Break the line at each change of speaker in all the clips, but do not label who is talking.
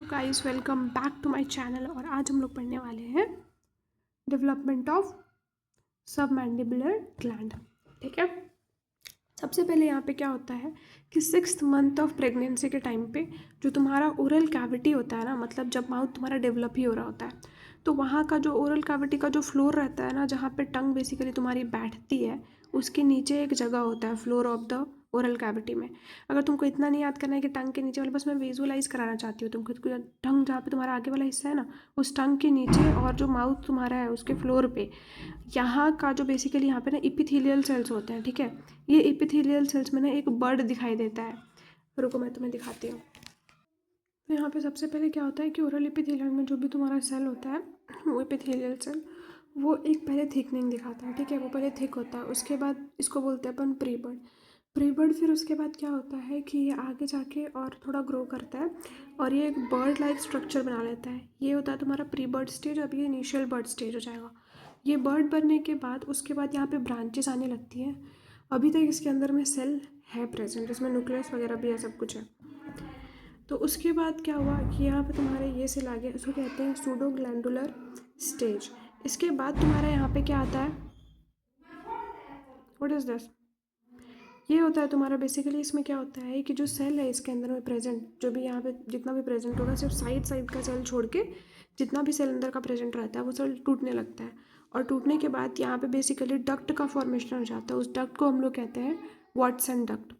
Guys, welcome back to my channel. और आज हम लोग पढ़ने वाले हैं डेवलपमेंट ऑफ सबमैंडिबुलर ग्लैंड। ठीक है, सबसे पहले यहाँ पे क्या होता है कि 6th मंथ ऑफ प्रेगनेंसी के टाइम पे जो तुम्हारा ओरल कैविटी होता है ना, मतलब जब माउथ तुम्हारा डेवलप ही हो रहा होता है, तो वहाँ का जो ओरल कैविटी का जो फ्लोर रहता है ना, जहाँ पे टंग बेसिकली तुम्हारी बैठती है, उसके नीचे एक जगह होता है floor of the oral cavity में। अगर तुमको इतना नहीं याद करना है कि टंग के नीचे वाले, बस मैं विजुअलाइज कराना चाहती हूँ तुमको। टंग जहाँ पे तुम्हारा आगे वाला हिस्सा है ना, उस टंग के नीचे और जो माउथ तुम्हारा है उसके फ्लोर पे, यहाँ का जो बेसिकली यहाँ पे ना इपिथेलियल सेल्स होते हैं। ठीक है, ये इपिथेलियल सेल्स में ना एक बर्ड दिखाई देता है। रुको मैं तुम्हें दिखाती हूँ। तो यहाँ पे सबसे पहले क्या होता है कि ओरल एपिथेलियल में जो भी तुम्हारा सेल होता है, वो एपिथेलियल सेल, वो एक पहले थिकनिंग दिखाता है। ठीक है, वो पहले थिक होता है, उसके बाद इसको बोलते हैं अपन प्री बर्ड। प्री बर्ड फिर उसके बाद क्या होता है कि ये आगे जाके और थोड़ा ग्रो करता है और ये एक बर्ड लाइक स्ट्रक्चर बना लेता है। ये होता है तुम्हारा प्री बर्ड स्टेज। अब ये इनिशियल बर्ड स्टेज हो जाएगा। ये बर्ड बनने के बाद उसके बाद यहाँ पे ब्रांचेस आने लगती हैं। अभी तक इसके अंदर में सेल है प्रेजेंट, इसमें न्यूक्लियस वगैरह भी है, सब कुछ है। तो उसके बाद क्या हुआ कि यहाँ पे तुम्हारे ये सेल आ गया, इसको कहते हैं सूडो ग्लैंडुलर स्टेज। इसके बाद तुम्हारा यहाँ पे क्या आता है, व्हाट इज दिस, ये होता है तुम्हारा बेसिकली। इसमें क्या होता है कि जो सेल है इसके अंदर में प्रेजेंट, जो भी यहाँ पे जितना भी प्रेजेंट होगा, सिर्फ साइड साइड का सेल छोड़ के जितना भी सेल अंदर का प्रेजेंट रहता है वो सेल टूटने लगता है। और टूटने के बाद यहाँ पे बेसिकली डक्ट का फॉर्मेशन हो जाता है। उस डक्ट को हम लोग कहते हैं वाटसन डक्ट।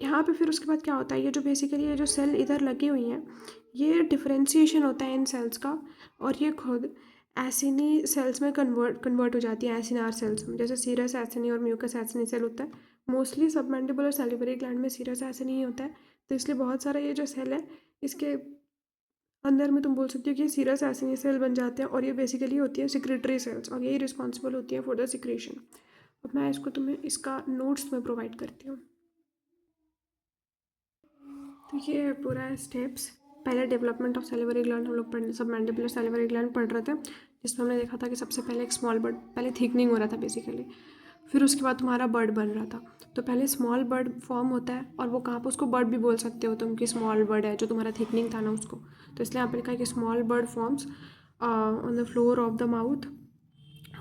यहाँ पे फिर उसके बाद क्या होता है, ये जो बेसिकली ये जो सेल इधर लगी हुई हैं, ये डिफ्रेंशिएशन होता है इन सेल्स का, और ये खुद एसिनी सेल्स में कन्वर्ट हो जाती है, एसिनार सेल्स में। जैसे सीरस एसिनी और म्यूकस एसिनी सेल होता है। मोस्टली सबमैंडिबुलर सैलिवरी ग्लैंड में सीरस एसिनी ही होता है, तो इसलिए बहुत सारा ये जो सेल है इसके अंदर में तुम बोल सकती हो कि सीरस एसिनी सेल बन जाते हैं। और ये बेसिकली होती है सिक्रेटरी सेल्स, और यही रिस्पॉन्सिबल होती है फॉर द सिक्रेशन। अब मैं इसको तुम्हें इसका नोट्स में प्रोवाइड करती हूँ। तो ये है पूरा स्टेप्स। पहले डेवलपमेंट ऑफ सैलिवरी ग्लैंड हम लोग पढ़, सब मैंडिबुलर सैलिवरी ग्लैंड पढ़ रहे थे, जिसमें हमने देखा था कि सबसे पहले एक स्मॉल बर्ड, पहले थिकनिंग हो रहा था बेसिकली, फिर उसके बाद तुम्हारा बर्ड बन रहा था। तो पहले स्मॉल बर्ड फॉर्म होता है, और वो कहाँ पर, उसको बर्ड भी बोल सकते हो तुम कि स्मॉल बर्ड है, जो तुम्हारा थिकनिंग था ना उसको। तो इसलिए यहाँ पर लिखा है कि small bird forms on the floor of the mouth.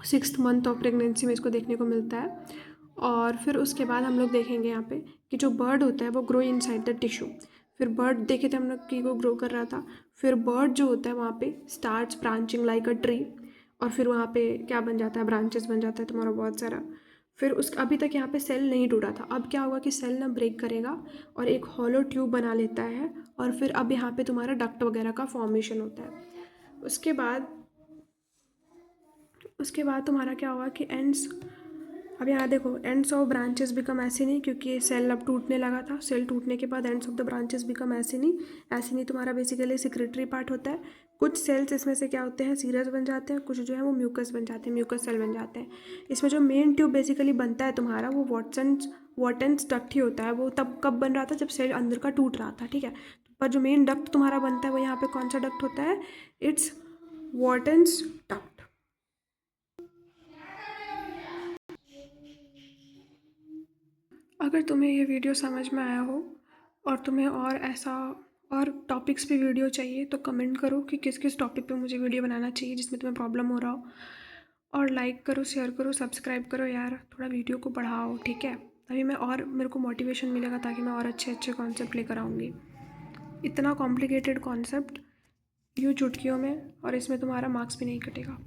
6th month of pregnancy में इसको देखने को मिलता है। और फिर उसके बाद हम लोग देखेंगे यहाँ पे कि जो बर्ड होता है वो ग्रो इनसाइड द टिश्यू। फिर बर्ड देखे थे हम लोग कि वो ग्रो कर रहा था। फिर बर्ड जो होता है वहाँ पे starts branching like a tree, और फिर वहाँ पे क्या बन जाता है, ब्रांचेस बन जाता है तुम्हारा बहुत सारा। फिर उस अभी तक यहाँ पे सेल नहीं टूटा था। अब क्या होगा कि सेल ना ब्रेक करेगा और एक हॉलो ट्यूब बना लेता है, और फिर अब यहाँ पे तुम्हारा डक्ट वगैरह का फॉर्मेशन होता है। उसके बाद तुम्हारा क्या होगा कि एंड्स, अब यहाँ देखो, एंड्स ऑफ ब्रांचेस बिकम एसिनी, क्योंकि सेल अब टूटने लगा था। सेल टूटने के बाद ends of the branches become acini. Acini तुम्हारा बेसिकली सिक्रेटरी पार्ट होता है। कुछ सेल्स इसमें से क्या होते हैं, सीरस बन जाते हैं, कुछ जो है वो म्यूकस बन जाते हैं, म्यूकस सेल बन जाते हैं। इसमें जो मेन ट्यूब बेसिकली बनता है तुम्हारा, वो वॉटन्स डक्ट ही होता है। वो तब कब बन रहा था, जब सेल अंदर का टूट रहा था। ठीक है, पर जो मेन डक्ट तुम्हारा बनता है वो यहाँ पे कौन सा डक्ट होता है, इट्स वॉटन्स डक्ट। अगर तुम्हें ये वीडियो समझ में आया हो और तुम्हें और ऐसा और टॉपिक्स पे वीडियो चाहिए, तो कमेंट करो कि किस किस टॉपिक पे मुझे वीडियो बनाना चाहिए जिसमें तुम्हें प्रॉब्लम हो रहा हो। और लाइक करो, शेयर करो, सब्सक्राइब करो यार, थोड़ा वीडियो को बढ़ाओ। ठीक है, तभी मैं और मेरे को मोटिवेशन मिलेगा, ताकि मैं और अच्छे अच्छे कॉन्सेप्ट लेकर आऊँगी। इतना कॉम्प्लिकेटेड कॉन्सेप्ट यूँ चुटकियों में, और इसमें तुम्हारा मार्क्स भी नहीं कटेगा,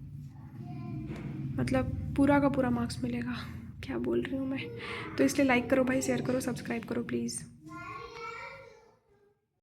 मतलब पूरा का पूरा मार्क्स मिलेगा। क्या बोल रही हूँ मैं। तो इसलिए लाइक करो भाई, शेयर करो, सब्सक्राइब करो प्लीज़।